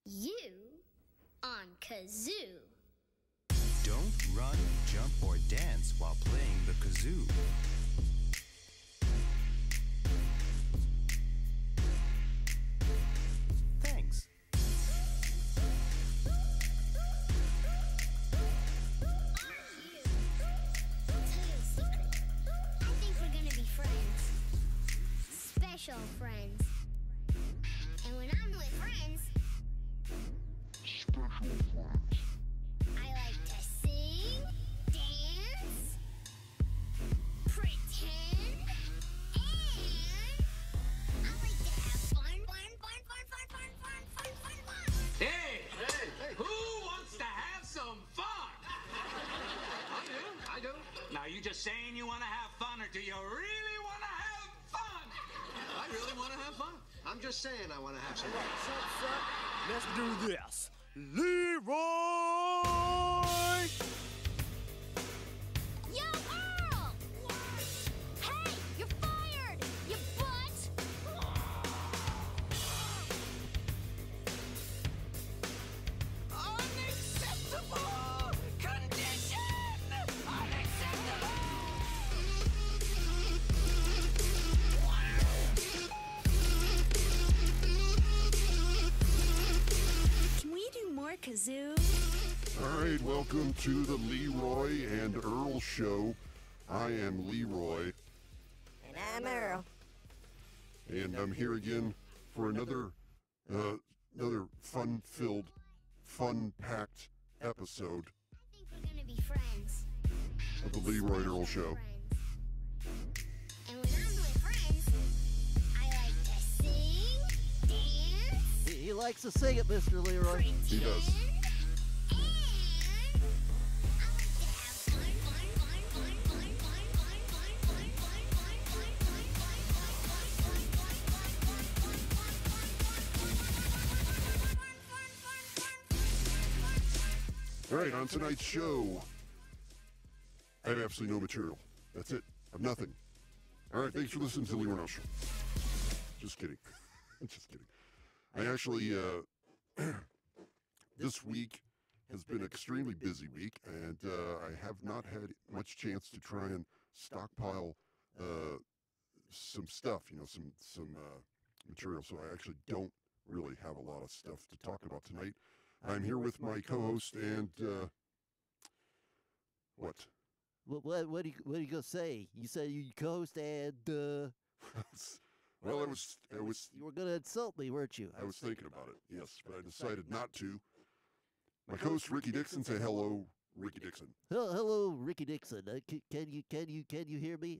You on kazoo. Don't run, jump, or dance while playing the kazoo. Thanks. I'll tell you a secret. I think we're gonna be friends. Special friends. And when I'm with friends, I like to sing, dance, pretend, and I like to have fun. Hey, who wants to have some fun? I do. Now, you just saying you want to have fun, or do you really want to have fun? I really want to have fun. I'm just saying I want to have some fun. Let's do this. Leroy! Yo, Earl! What? Hey, you're fired, you butt! Unacceptable condition! Unacceptable! Can we do more kazoo? All right, welcome to the Leroy and Earl Show. I am Leroy, And I'm Earl. and I'm here again for another fun-filled, fun-packed episode I think we're gonna be friends. of the Leroy and Earl Show. Friends. And when I'm with friends, I like to sing, dance, He likes to sing it, Mr. Leroy. He does. All right, on tonight's show, I have absolutely no material. That's it. I have nothing. All right, thanks for listening to the Leroy and Earl Show. Just kidding. Just kidding. I actually, this week has been an extremely busy week, and I have not had much chance to try and stockpile some stuff, some material. So I actually don't really have a lot of stuff to talk about tonight. I'm here with my co-host and what? What are you gonna say? You said you co-host and Well, I was you were gonna insult me, weren't you? I was thinking about it, yes, but I decided not to. My co-host Ricky Dixon, say hello, Ricky Dixon. Hello, Ricky Dixon. Can you hear me?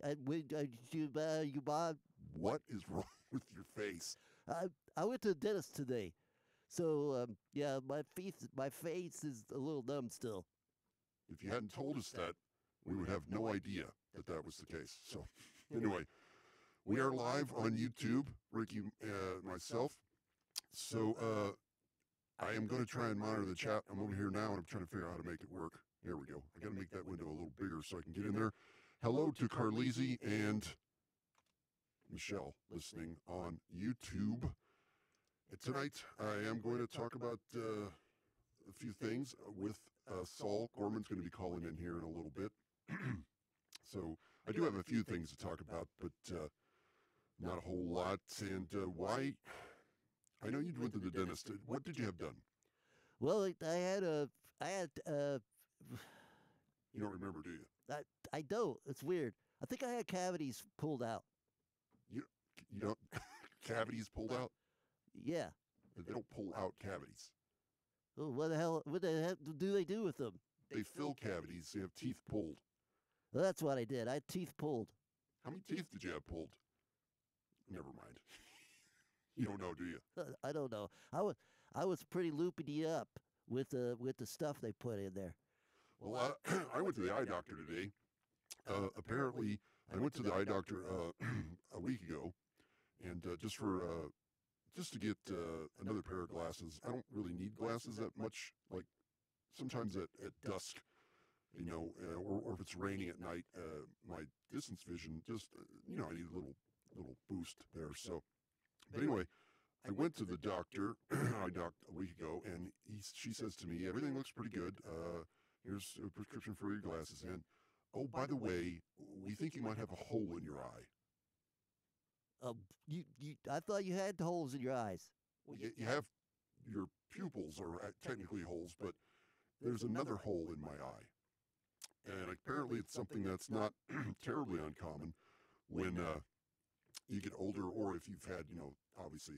You Bob? What is wrong with your face? I went to the dentist today, so yeah, my face is a little numb still. If you hadn't told us that, we would have no idea that that was the case. So, anyway, we are live on YouTube, Ricky, myself. So, I am going to try and monitor the chat. I'm over here now, and I'm trying to figure out how to make it work. There we go. I got to make that window a little bigger so I can get in there. Hello to Carlisi and Michelle listening on YouTube. And tonight, I am going to talk about a few things with Saul Gorman's going to be calling in here in a little bit. So I do have a few things to talk about, but not a whole lot. And why? I know you went to the dentist. What did you have done? Well, I had You don't remember, do you? I don't. It's weird. I think I had cavities pulled out. You don't cavities pulled out? Yeah. They don't pull out cavities. Oh, what the hell do they do with them? They fill cavities. They have teeth pulled. Well, that's what I did. I had teeth pulled. How many teeth did you have pulled? Never mind. You don't know, do you? I don't know. I was pretty loopity up with the stuff they put in there. Well, I went to the eye doctor today. Apparently, I went to the eye doctor a week ago, and just to get another pair of glasses. I don't really need glasses that much. Like sometimes at dusk, or if it's raining at night, my distance vision just I need a little boost there. So, but anyway, I went to the doctor I docked a week ago, and she says to me, everything looks pretty good. Here's a prescription for your glasses. And, oh, by the way, we think you might have a hole in your eye. I thought you had holes in your eyes. Well, you have your pupils are technically holes, but there's another hole in my eye. And apparently it's something that's not terribly uncommon when you get older, or if you've had, obviously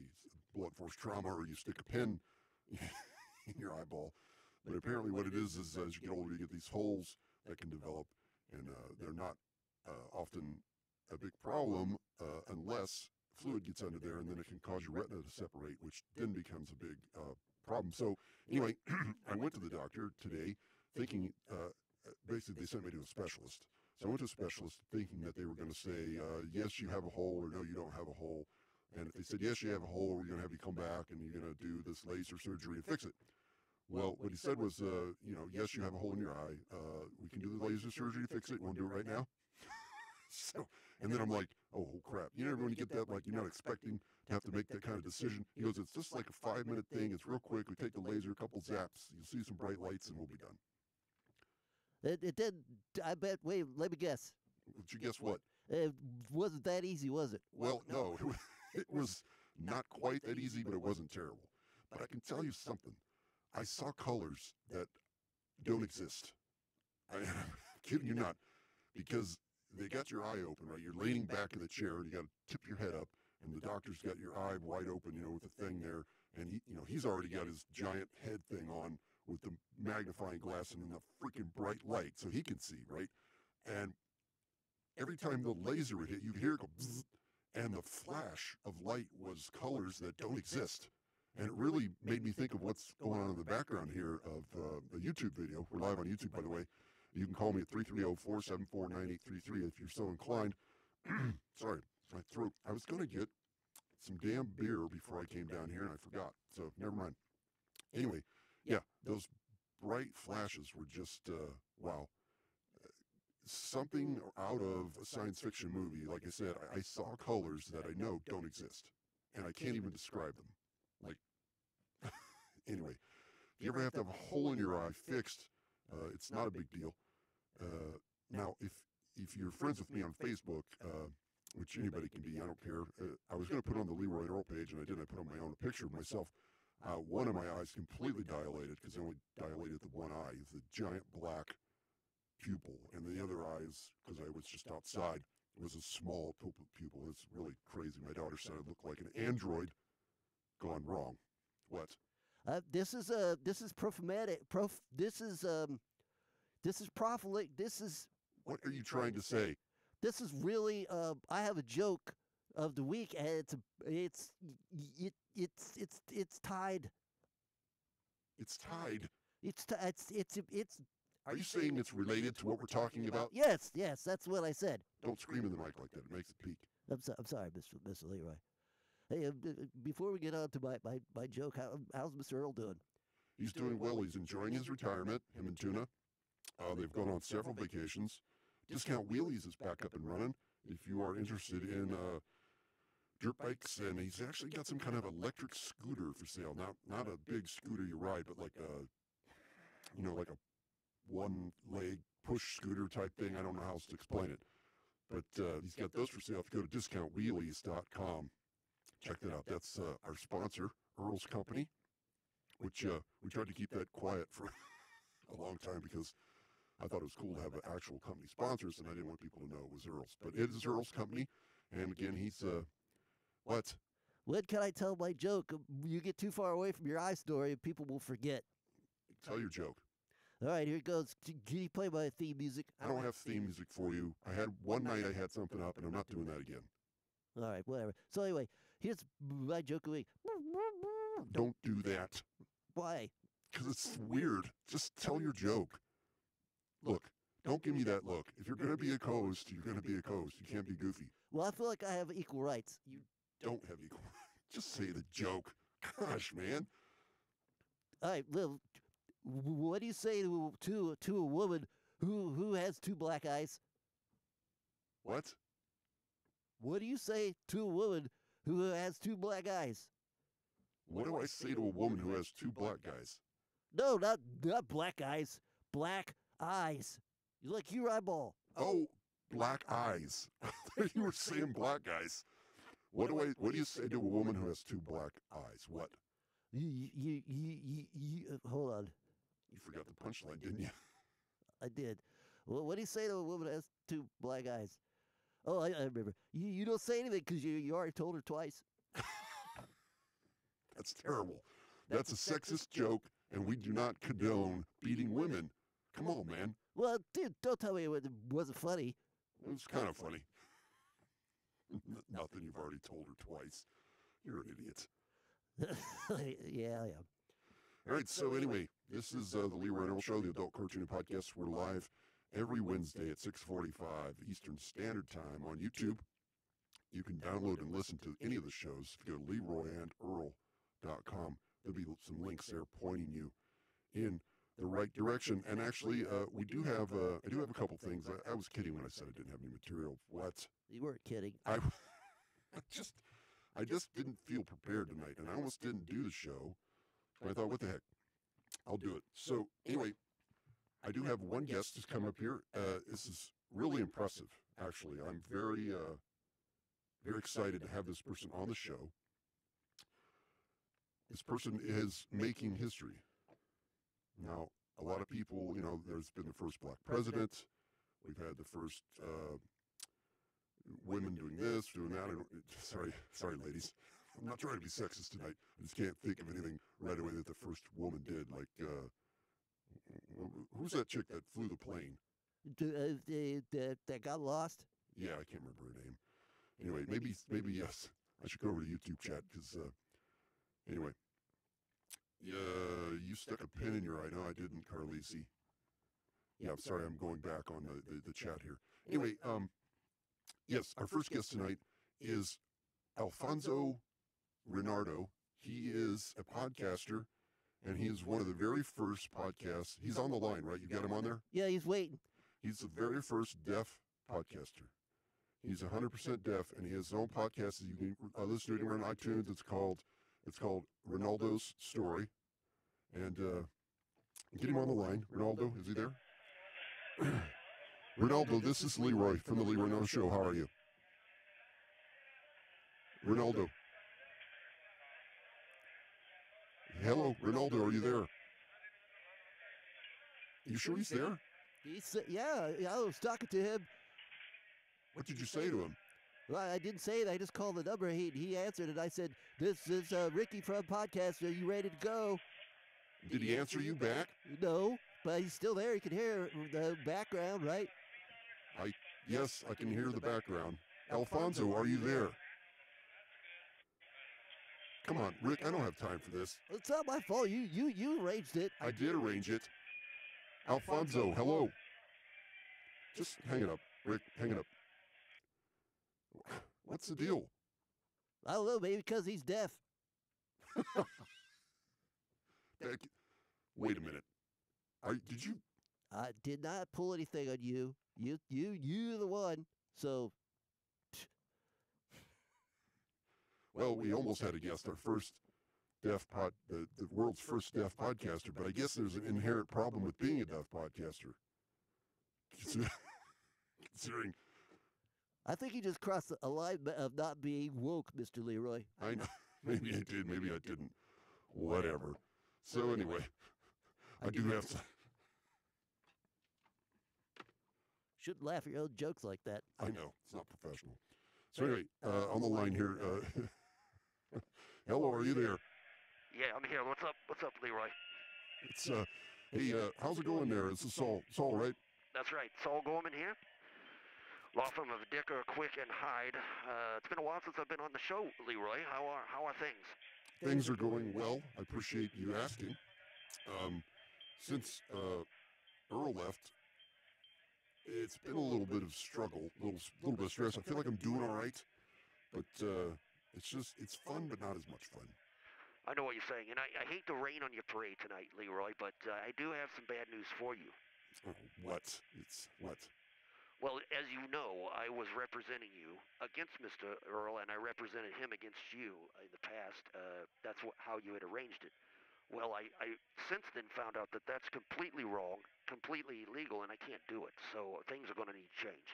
blunt force trauma, or you stick a pin in your eyeball. But apparently what it is as you get older, you get these holes that can develop, and they're not often a big problem unless fluid gets under there, and then it can cause your retina to separate, which then becomes a big problem. So anyway, I went to the doctor today thinking, basically they sent me to a specialist. So I went to a specialist thinking that they were going to say, yes, you have a hole, or no, you don't have a hole. And if they said, yes, you have a hole, we're going to have you come back and you're going to do this laser surgery and fix it. Well, what he said was, yes, you have a hole in your eye. We can do the laser surgery to fix it. You want to do it right now? So, and then I'm like, oh, crap. You know, when you get that, like, you're not expecting to have to make that kind of decision. He goes, it's just like a 5-minute thing. It's real quick. We take the laser, a couple zaps. You'll see some bright lights, and we'll be done. It did. I bet. Wait, let me guess. Did you guess what? It wasn't that easy, was it? Well, no. It was not quite that easy, but it wasn't terrible. But I can tell you something. I saw colors that don't exist. I'm kidding you not. Because they got your eye open, right? You're leaning back in the chair, and you got to tip your head up, and the doctor's got your eye wide open, with the thing there, and he's already got his giant head thing on with the magnifying glass and the freaking bright light, so he can see, right? And every time the laser would hit, you'd hear it go bzzz, and the flash of light was colors that don't exist. And it really made me think of what's going on in the background here of a YouTube video. We're live on YouTube, by the way. You can call me at 330-474-9833 if you're so inclined. Sorry, my throat. I was going to get some damn beer before I came down here, and I forgot. So never mind. Anyway, yeah, those bright flashes were just, wow. Something out of a science fiction movie. Like I said, I saw colors that I know don't exist, and I can't even describe them. Like, anyway, if you ever have to have a hole in your eye fixed, it's not a big deal. Now, if you're friends with me on Facebook, which anybody can be, I don't care. I was going to put on the Leroy page, and I didn't. I put on my own picture of myself. One of my eyes completely dilated, because I only dilated the one eye, the giant black pupil, and the other eyes, because I was just outside, was a small pupil. It's really crazy. My daughter said I looked like an android gone wrong. What? This is prophetic. This is prophetic. This is. What are you trying to say? This is really. I have a joke of the week, and it's tied. It's tied. It's. Are you saying it's related to what we're talking about? Yes, that's what I said. Don't scream in the mic like that. It makes it peak. I'm sorry, Mr. Leroy. Hey, before we get on to my joke, how's Mr. Earl doing? He's doing well. He's enjoying his retirement, him and Tuna. They've gone on several vacations. Discount Wheelies is back up and running. If you are interested in dirt bikes, and he's actually got some kind of electric scooter for sale. Not a big scooter you ride, but like a one-leg push scooter type thing. I don't know how else to explain it. But he's got those for sale. If you go to discountwheelies.com, check that out. That's our sponsor, Earl's Company, which we tried to keep that quiet for a long time because I thought it was cool to have actual company sponsors, and I didn't want people to know it was Earl's. But it is Earl's Company, and again, he's, what? When can I tell my joke? You get too far away from your eye story, and people will forget. Tell your joke. All right, here it goes. Can you play my theme music? I don't have theme music for you. I had one night I had something up, and I'm not doing that again. All right, whatever. So anyway, here's my joke of the week. Don't do that. Why? Because it's weird. Just tell your joke. Look, don't give me that look. If you're going to be a co-host, you're going to be a co-host. You can't be goofy. Well, I feel like I have equal rights. You don't have equal rights. Just say the joke. Gosh, man. All right, well, what do you say to a woman who has two black eyes? What? What do you say to a woman who has two black eyes? What do I say to a woman who has two black guys? No, not black eyes. Black eyes. You like your eyeball. Oh, black eyes. You were saying black guys. What do you say to a woman who has two black eyes? What? Hold on. You forgot the punchline, didn't you? I did. Well, what do you say to a woman that has two black eyes? Oh, I remember. You don't say anything because you already told her twice. That's terrible. That's a sexist joke, and we do not condone beating women. Come on, man. Well, dude, don't tell me it wasn't funny. It was kind of funny. Nothing, you've already told her twice. You're an idiot. Yeah, I am. All right, so anyway, this is the Leroy and Earl Show, the adult cartoon podcast. We're live every Wednesday at 6:45 Eastern Standard Time on YouTube. You can download and listen to any of the shows if you go to LeroyandEarl.com. There'll be some links there pointing you in the right direction. And actually, I do have a couple things. I was kidding when I said I didn't have any material. What? You weren't kidding. I just didn't feel prepared tonight, and I almost didn't do the show. But I thought, what the heck? I'll do it. So anyway, I do have one guest who's come up here. This is really impressive, actually. I'm very excited to have this person on the show. This person is making history. Now, a lot of people, there's been the first black president. We've had the first women doing this, doing that. Sorry, ladies. I'm not trying to be sexist tonight. I just can't think of anything right away that the first woman did. Like, who's that chick that flew the plane? That got lost? Yeah, I can't remember her name. Anyway, maybe yes. I should go over to YouTube chat because, anyway. You stuck a pin in your eye. No, I didn't, Carlisi. Yeah, I'm sorry. I'm going back on the chat here. Anyway, yes, our first guest tonight is Alfonso Renardo. He is a podcaster, and he is one of the very first podcasts. He's on the line, right? You got him on there? Yeah, he's waiting. He's the very first deaf podcaster. He's 100% deaf, and he has his own podcast. You can listen to him on iTunes. It's called Ronaldo's Story. And get him on the line. Ronaldo, is he there? Ronaldo, this is Leroy from the Leroy and Earl Show. How are you? Ronaldo. Hello, Ronaldo, are you there? You sure he's there? Yeah, I was talking to him. What did you say to him? Well, I didn't say it. I just called the number. He answered it. I said, "This is Ricky from podcast. Are you ready to go?" Did he answer you back? No, but he's still there. He can hear the background, right? Yes, I can hear the background. Alfonso, are you there? Come on, Rick, I don't have time for this. It's not my fault. You arranged it. I did arrange it. Alfonso, hello. Just hang it up, Rick, hang it up. What's the deal? I don't know, maybe because he's deaf. Wait a minute. Did you? I did not pull anything on you. You're the one. So. Well, we almost had a guest, our first the world's first deaf podcaster, but I guess there's an inherent problem with being a deaf podcaster. Considering. I think you just crossed a line of not being woke, Mr. Leroy. I know. Maybe I did, maybe I didn't. Whatever. So anyway, I do have to. Shouldn't laugh at your own jokes like that. I know, it's not professional. So anyway, on the line here, hello, are you there? Yeah, I'm here. What's up, Leroy? It's hey, how's it going there? This is Saul, right? That's right, Saul Gorman here. Law firm of Dicker, Quick, and Hyde. It's been a while since I've been on the show, Leroy. How are things? Things are going well. I appreciate you asking. Since Earl left, it's been a little bit of struggle, a little bit of stress. I feel like I'm doing all right, but it's fun, but not as much fun. I know what you're saying, and I hate to rain on your parade tonight, Leroy, but I do have some bad news for you. Oh, what? It's what? Well, as you know, I was representing you against Mr. Earl, and I represented him against you in the past. That's how you had arranged it. Well, I since then found out that that's completely wrong, completely illegal, and I can't do it. So things are going to need to change.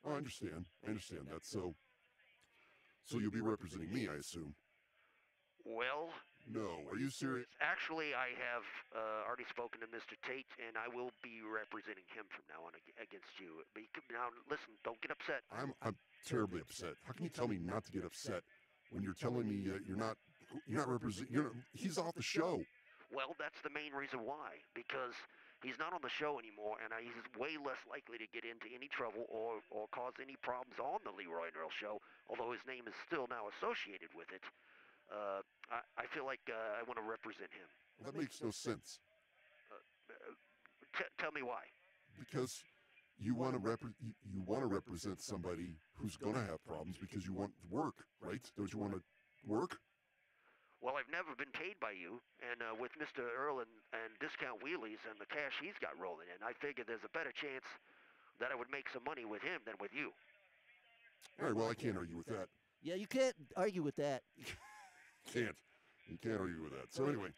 Oh, I understand. I understand that. So you'll be representing me, I assume. Well, No, are you serious? actually, I have already spoken to Mr. Tate, and I will be representing him from now on against you. Now, listen, don't get upset. I'm terribly upset. How can you tell me not to get upset when you're telling me you're not representing? He's off the show. Well, that's the main reason why. Because he's not on the show anymore, and he's way less likely to get into any trouble or cause any problems on the Leroy and Earl show, although his name is still now associated with it. I feel like I want to represent him. That makes no sense. Tell me why. Because you want to represent somebody who's going to have problems because you want work, right? Don't you want to work? Well, I've never been paid by you, and with Mr. Earl and Discount Wheelies and the cash he's got rolling in, I figured there's a better chance that I would make some money with him than with you. All right, well, I can't argue with that. Yeah, you can't argue with that. You can't argue with that. So anyway,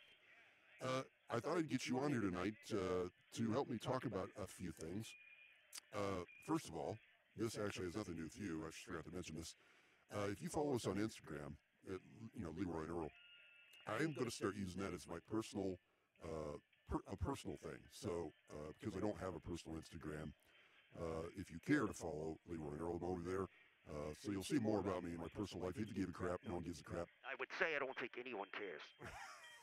I thought I'd get you on here tonight to help me talk about a few things. First of all, this actually has nothing to do with you. I just forgot to mention this. If you follow us on Instagram, at, Leroy and Earl, I am going to start using that as my personal, a personal thing. So, because I don't have a personal Instagram, if you care to follow Leroy and Earl, I'm over there. So you'll see more about me in my personal life. If you give a crap, no one gives a crap. I would say I don't think anyone cares.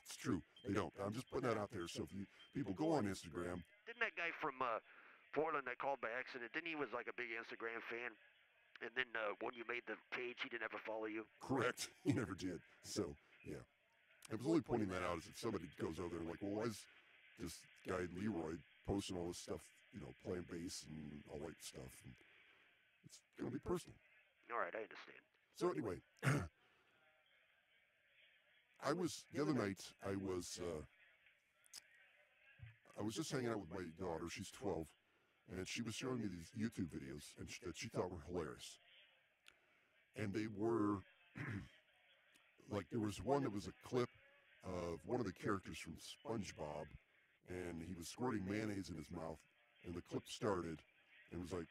It's true. They don't. I'm just putting that out there. So if people go on Instagram. Didn't that guy from Portland that called by accident, didn't he was like a big Instagram fan? And then when you made the page, he didn't ever follow you? Correct. He never did. So, yeah. I was only pointing that out as if somebody goes over there and like, well, why is this guy Leroy posting all this stuff, playing bass and all that stuff? And it's going to be personal. All right, I understand. So anyway, the other night, I was just hanging out with my daughter. She's 12. And she was showing me these YouTube videos that she thought were hilarious. And they were, like, there was one that was a clip of one of the characters from SpongeBob, and he was squirting mayonnaise in his mouth, and the clip started, and it was like,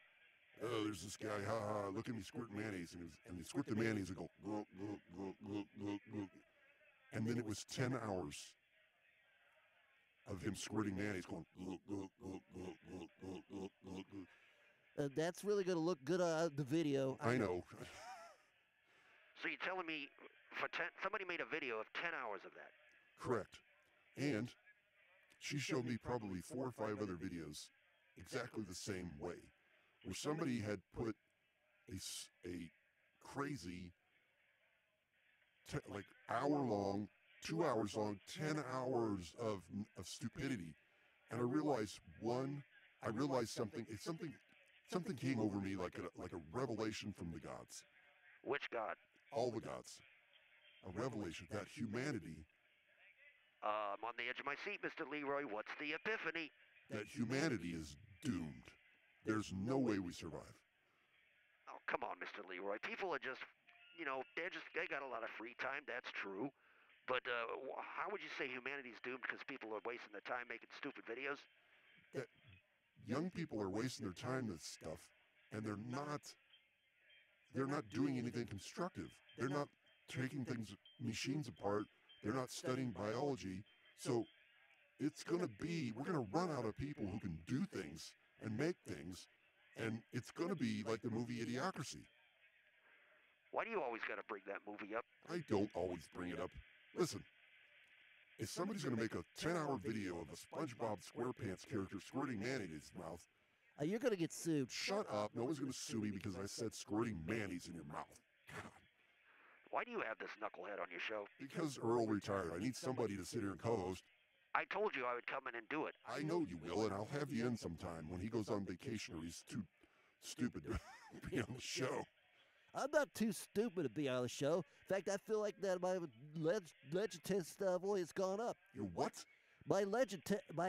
oh, there's this guy, ha ha, look at me squirt mayonnaise, and he squirt the mayonnaise and go, glug, glug, glug, glug, glug, glug. And then it was 10 hours of him squirting mayonnaise going, glug, glug, glug, glug, glug, glug, glug, glug, glug. That's really going to look good on the video. I know. So you're telling me somebody made a video of 10 hours of that? Correct. And she showed me probably 4 or 5 other videos exactly the same way, where somebody had put a crazy, like hour-long, 2 hours long, 10 hours of stupidity. And I realized something. Something came over me like a revelation from the gods. Which god? All the gods. A revelation that humanity. I'm on the edge of my seat, Mr. Leroy. What's the epiphany? That humanity is doomed. There's no way we survive. Oh, come on, Mr. Leroy. People are just, they got a lot of free time. That's true. But how would you say humanity's doomed because people are wasting their time making stupid videos? That young people are wasting their time with stuff, and they're not doing anything constructive. They're not taking machines apart. They're not studying biology. So we're going to run out of people who can do things and make things, and it's going to be like the movie Idiocracy. Why do you always got to bring that movie up? I don't always bring it up. Listen, if somebody's going to make a 10-hour video of a SpongeBob SquarePants character squirting mayonnaise in his mouth, you're going to get sued. Shut up. No one's going to sue me because I said squirting mayonnaise in your mouth. God. Why do you have this knucklehead on your show? Because Earl retired. I need somebody to sit here and co-host. I told you I would come in and do it. I know you will, and I'll have you in sometime when he goes on vacation or he's too stupid to be on the show. I'm not too stupid to be on the show. In fact, I feel like that my legitest voice has gone up. Your what? My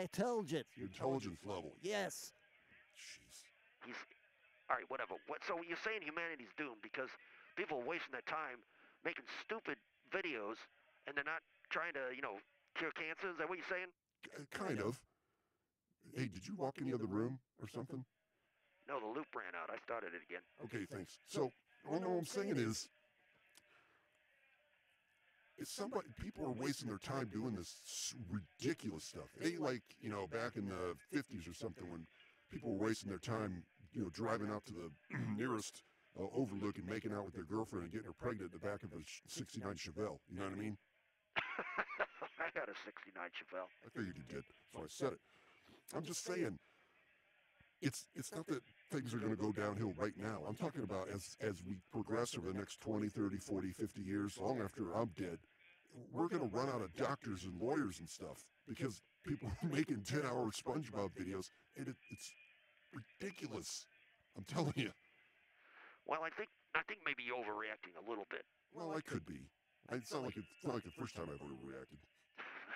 intelligence. Your intelligence level. Yes. Jeez. All right, whatever. So you're saying humanity's doomed because people are wasting their time making stupid videos and they're not trying to, cure cancer? Is that what you're saying? Kind of. Hey, did you walk in the other room or something? No, the loop ran out. I started it again. Okay, thanks. So, all I'm saying is people are wasting their time doing this ridiculous stuff. It ain't like, back in the 50s or something when people were wasting their time, driving out to the nearest overlook and making out with their girlfriend and getting her pregnant in the back of a 69 Chevelle. You know what I mean? I got a 69 Chevelle. I figured you did, so I said it. I'm just saying, it's not that things are going to go downhill right now. I'm talking about as we progress over the next 20, 30, 40, 50 years, long after I'm dead, we're going to run out of doctors and lawyers and stuff because people are making 10-hour SpongeBob videos, and it's ridiculous. I'm telling you. Well, I think maybe you're overreacting a little bit. Well, I could be. It's not like the first time I've overreacted.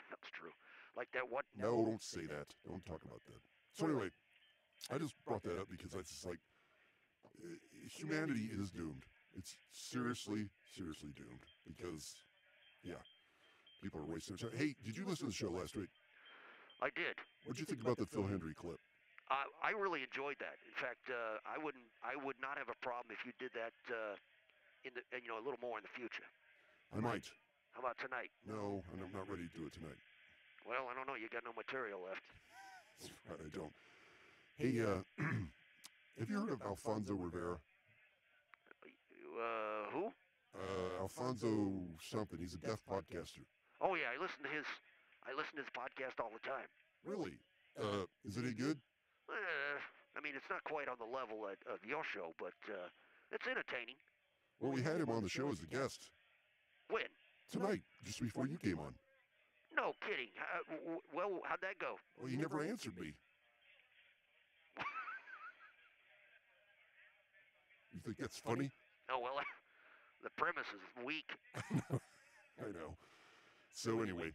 That's true. Like that what? No, don't say that. Don't talk about that. So anyway, I just brought that up because it's just like humanity is doomed. It's seriously, seriously doomed because, yeah, people are wasting their time. Hey, did you listen to the show last week? I did. What'd you think about the Phil Hendry clip? I really enjoyed that. In fact, I would not have a problem if you did that a little more in the future. I might. How about tonight? No, I'm not ready to do it tonight. Well, I don't know. You got no material left. That's right, I don't. Hey, have you heard of Alfonso Rivera? Who? Alfonso something. He's a deaf podcaster. Oh yeah, I listen to his podcast all the time. Really? Is it any good? I mean, it's not quite on the level of your show, but it's entertaining. Well, we had him on the show as a guest. When? Tonight, just before you came on. No kidding. Well, how'd that go? Well, he never answered me. You think that's funny? Oh, well, the premise is weak. I know. So anyway,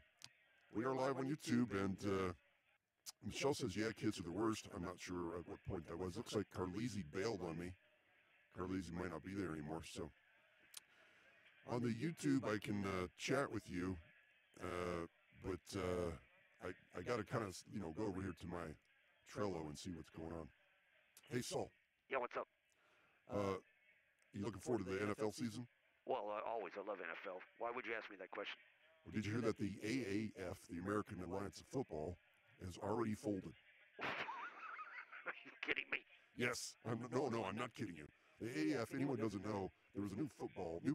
we are live on YouTube, and Michelle says, yeah, kids are the worst. I'm not sure at what point that was. Looks like Carlisi bailed on me. Carlisi might not be there anymore, so. On the YouTube, I can chat with you, but I got to kind of, go over here to my Trello and see what's going on. Hey, Saul. Yeah, what's up? You looking forward to the NFL season? Well, always. I love NFL. Why would you ask me that question? Well, did you hear that the AAF, the American Alliance of Football, has already folded? Are you kidding me? Yes. No, I'm not kidding you. The AAF, anyone doesn't know, there was a new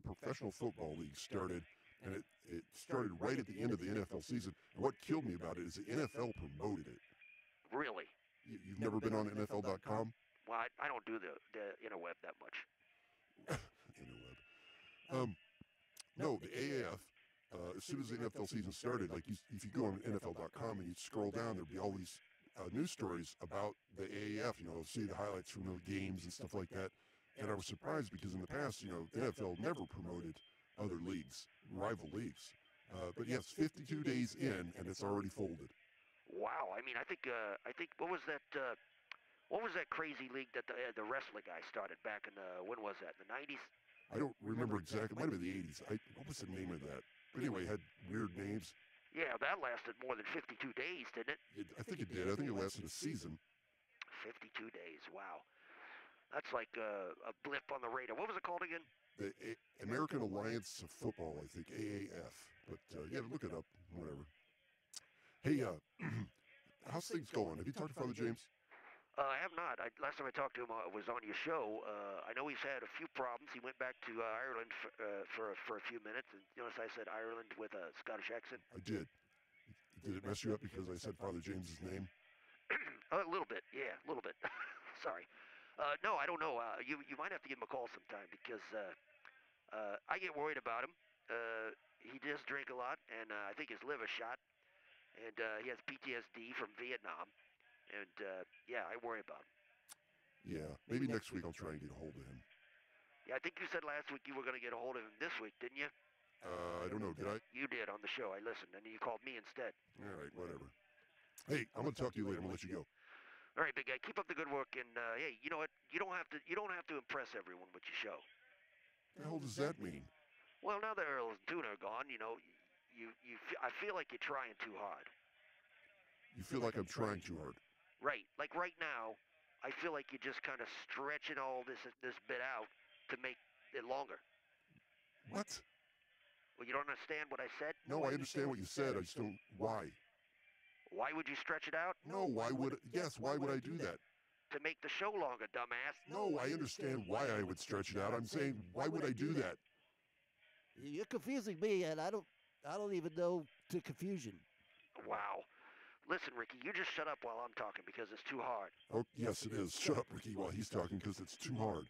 professional football league started, and it started right at the end of the NFL season. And what killed me about it is the NFL promoted it. Really? You've never been on NFL.com? Well, I don't do the interweb that much. Interweb. No, the AAF, as soon as the NFL season started, like if you go on NFL.com and you scroll down, there'll be all these news stories about the AAF, see the highlights from the games and stuff like that. And I was surprised because in the past, the NFL never promoted other leagues, rival leagues. But yes, 52 days in, and it's already folded. Wow. I mean, I think what was that crazy league that the wrestler guy started back in when was that? In the 90s? I don't remember exactly. It might have been the 80s. What was the name of that? But anyway, it had weird names. Yeah, that lasted more than 52 days, didn't it? I think it did. I think it lasted a season. 52 days. Wow. That's like a blip on the radar. What was it called again? The American Alliance of Football, I think, AAF. But yeah, look it up, whatever. Hey, how's things going? Have you talked to Father James? I have not. Last time I talked to him was on your show. I know he's had a few problems. He went back to Ireland for a few minutes. And notice I said Ireland with a Scottish accent? I did. Did it mess you up because I said Father James's name? A little bit, yeah, a little bit. Sorry. No, I don't know. You might have to give him a call sometime because I get worried about him. He does drink a lot, and I think his liver's shot, and he has PTSD from Vietnam, and yeah, I worry about him. Yeah, maybe next week I'll try and get a hold of him. Yeah, I think you said last week you were going to get a hold of him this week, didn't you? I don't know, did I? You did on the show. I listened, and you called me instead. All right, whatever. Hey, I'm going to talk to you later. I'm going to let you go. All right, big guy, keep up the good work, and hey, you know what? You don't have to impress everyone with your show. The hell does that mean? Well, now that Earl and Tuna are gone, I feel like you're trying too hard. You feel like I'm trying too hard. Right, like right now, I feel like you're just kind of stretching all this bit out to make it longer. What? Well, you don't understand what I said? No, I understand what you said. I just don't. Why? Why would you stretch it out? No, why would? Yes, why would I do that? To make the show longer, dumbass. No, I understand why I would stretch it out. I'm saying, why would I do that? You're confusing me, and I don't even know to confusion. Wow. Listen, Ricky, you just shut up while I'm talking because it's too hard. Oh, yes, it is. Shut up, Ricky, while he's talking because it's too hard.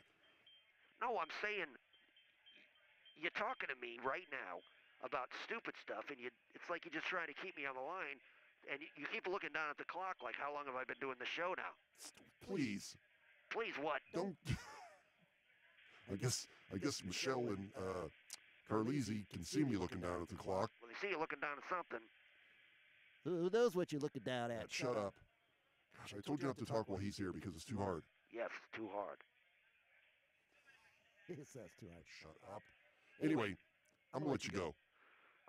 No, I'm saying you're talking to me right now about stupid stuff, and it's like you're just trying to keep me on the line, and you keep looking down at the clock like, how long have I been doing the show now? Please. Please what? Don't. I guess Michelle and Carlisi can see me looking down at the clock. Well, they see you looking down at something. Who knows what you're looking down at? Shut up. Gosh, I told you not to talk while he's here because it's too hard. Yes, it's too hard. Yes, that's too hard. Shut up. Anyway, I'm going to let you go.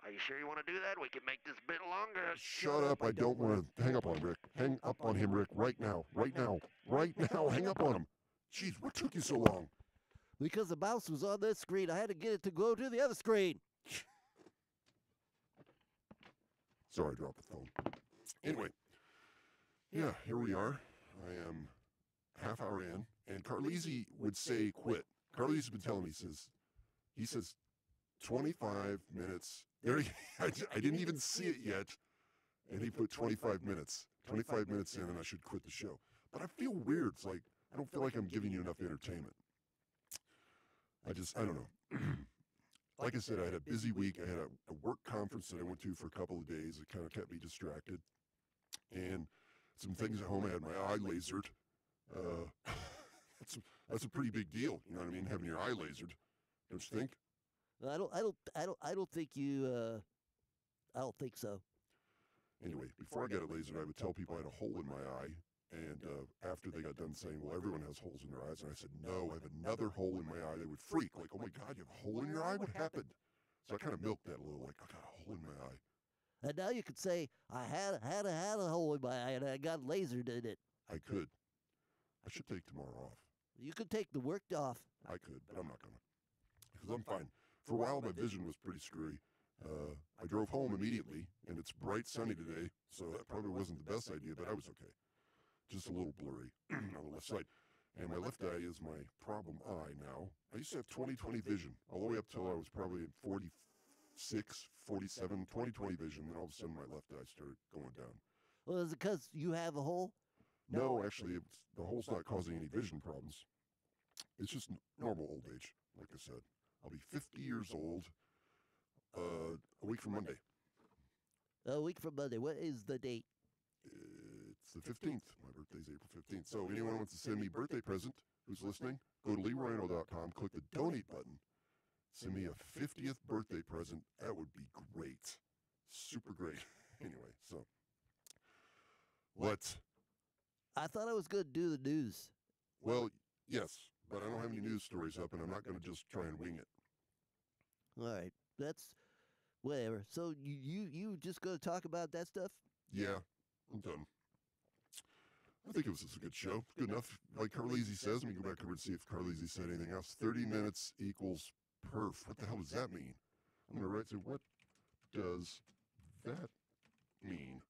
Are you sure you want to do that? We can make this bit longer. Shut up. I don't want to. Hang up on Rick. Hang up on him, Rick, right now. Right now. Right now. Hang up on him. Jeez, what took you so long? Because the mouse was on this screen. I had to get it to go to the other screen. Sorry, I dropped the phone. Anyway, yeah, here we are. I am half hour in, and Carlisi would say quit. Carlisi's been telling me, he says 25 minutes. There, I didn't even see it yet, and he put 25 minutes. 25 minutes in, and I should quit the show. But I feel weird. It's like, I don't feel like I'm giving you enough entertainment. I don't know. Like I said, I had a busy week. I had a work conference that I went to for a couple of days. It kind of kept me distracted. And some things at home. I had my eye lasered. That's a pretty big deal. You know what I mean? Having your eye lasered. Don't you think? I don't think you. I don't think so. Anyway, before I got it lasered, I would tell people I had a hole in my eye. And after they got done saying, well, everyone has holes in their eyes, and I said, no, I have another hole in my eye, they would freak. Like, oh, my God, you have a hole in your eye? What happened? So I kind of milked that a little, like, I got a hole in my eye. And now you could say, I had a hole in my eye, and I got lasered in it. I could. I should take tomorrow off. You could take the work off. I could, but I'm not going to. Because I'm fine. For a while, my vision was pretty screwy. I drove home immediately, and it's bright sunny today, so that probably wasn't the best idea, but I was okay. Just a little blurry on the left side. And my left eye is my problem eye now. I used to have 20/20 vision, all the way up till I was probably 46, 47, 20/20 vision. Then all of a sudden my left eye started going down. Well, is it because you have a hole? No, actually, the hole's not causing any vision problems. It's just normal old age, like I said. I'll be 50 years old a week from Monday. A week from Monday. What is the date? It's the 15th. My birthday's April 15th. So anyone wants to send me a birthday present who's listening, go to LeroyNO.com, click the donate button. Send me a 50th birthday present. That would be great. Super great. Anyway, so. What? I thought I was going to do the news. Well, yes, but I don't have any news stories up, and I'm not going to just try and wing it. All right. That's whatever. So you just going to talk about that stuff? Yeah, I'm done. I think it was just a good show. Good enough. Like Carlisi says, let me go back over and see if Carlisi said anything else. 30 minutes equals perf. What the hell does that mean? I'm going to write, what does that mean?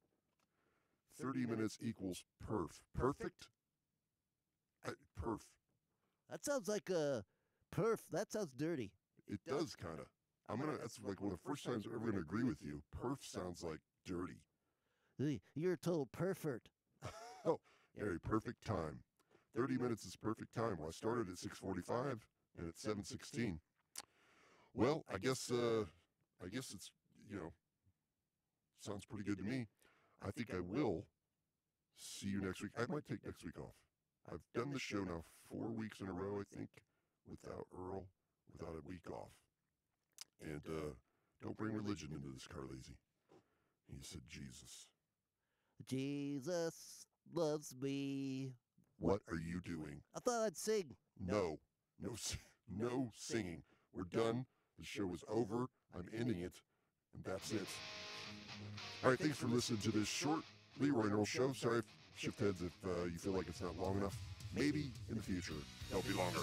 30 minutes equals perf. Perfect? Perf. That sounds like a perf. That sounds dirty. It does, kind of. That's like one of the first times I'm ever going to agree with you. Perf sounds like dirty. You're a total pervert. Oh, very perfect time. 30 minutes is perfect time. Well, I started at 6:45 and it's 7:16. Well, I guess it's, sounds pretty good to me. I think I will see you next week. I might take next week off. I've done the show now 4 weeks in a row, I think, without Earl, without a week off. And don't bring religion into this, Carlisi. He said Jesus. Jesus. loves me. What are you doing? I thought I'd sing. No. No singing. We're done. The show is over. I'm ending it. And that's it. All right, thanks for listening to this short Leroy and Earl show. Sorry, shift heads, if you feel like it's not long enough. Maybe in the future, it'll be longer.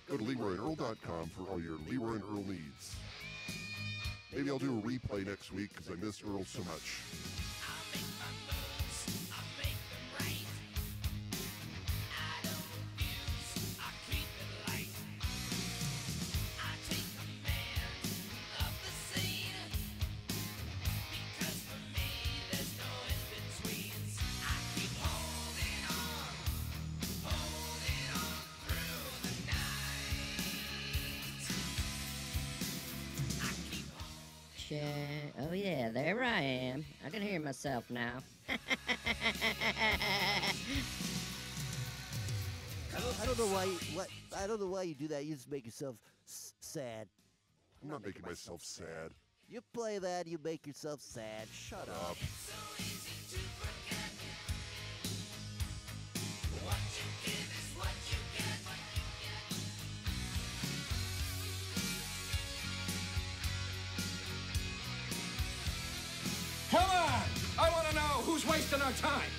Go to LeroyandEarl.com for all your Leroy and Earl needs. Maybe I'll do a replay next week because I miss Earl so much. Oh yeah, there I am. I can hear myself now. I don't know why. I don't know why you do that. You just make yourself sad. I'm not making myself sad. You play that, you make yourself sad. Shut up. Come on! I want to know who's wasting our time.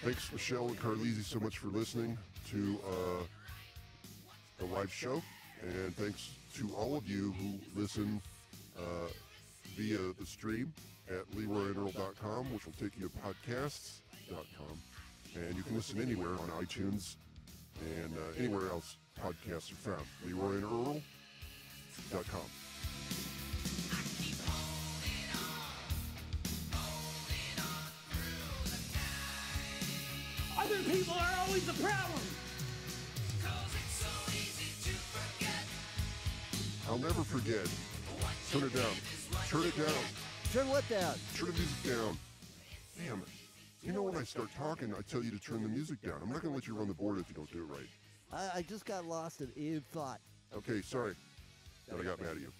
Thanks, Michelle and Carlisi, so much for listening to the live show. And thanks to all of you who listen via the stream at LeroyandEarl.com, which will take you to podcasts.com. And you can listen anywhere on iTunes and anywhere else podcasts are found. LeroyandEarl.com. Other people are always the problem. I'll never forget. Turn it down. Turn it down. Turn what down? Turn the music down. Damn it. You know when I start talking, I tell you to turn the music down. I'm not going to let you run the board if you don't do it right. I just got lost in thought. Okay, sorry that I got mad at you.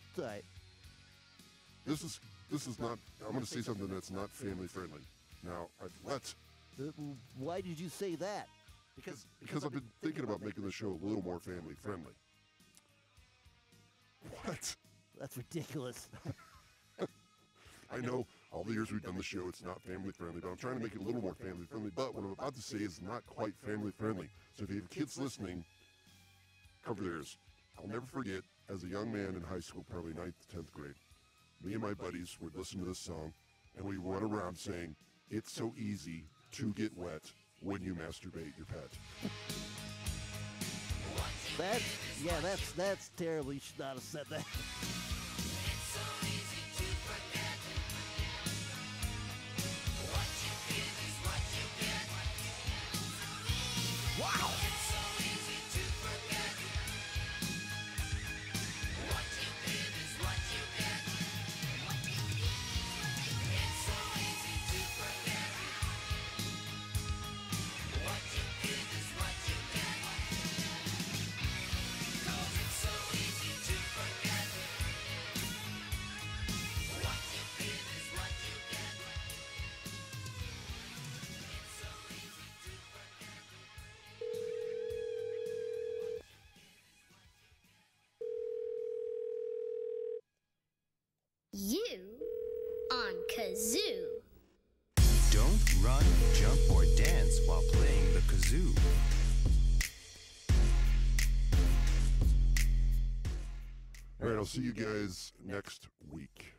It's all right. This is not, I'm going to say something that's not family friendly. Now, Why did you say that? Because I've been thinking about making the show a little more family friendly. What? That's ridiculous. I know all the years we've done the show, it's not family friendly, but I'm trying to make it a little more family friendly. But what I'm about to say is not quite family friendly. So if you have kids listening, cover their ears. I'll never forget, as a young man in high school, probably 9th to 10th grade, me and my buddies would listen to this song, and we run around saying, "It's so easy to get wet when you masturbate your pet." That's terrible. You should not have said that. Wow! You on kazoo. Don't run, jump, or dance while playing the kazoo. All right, I'll see you guys next week.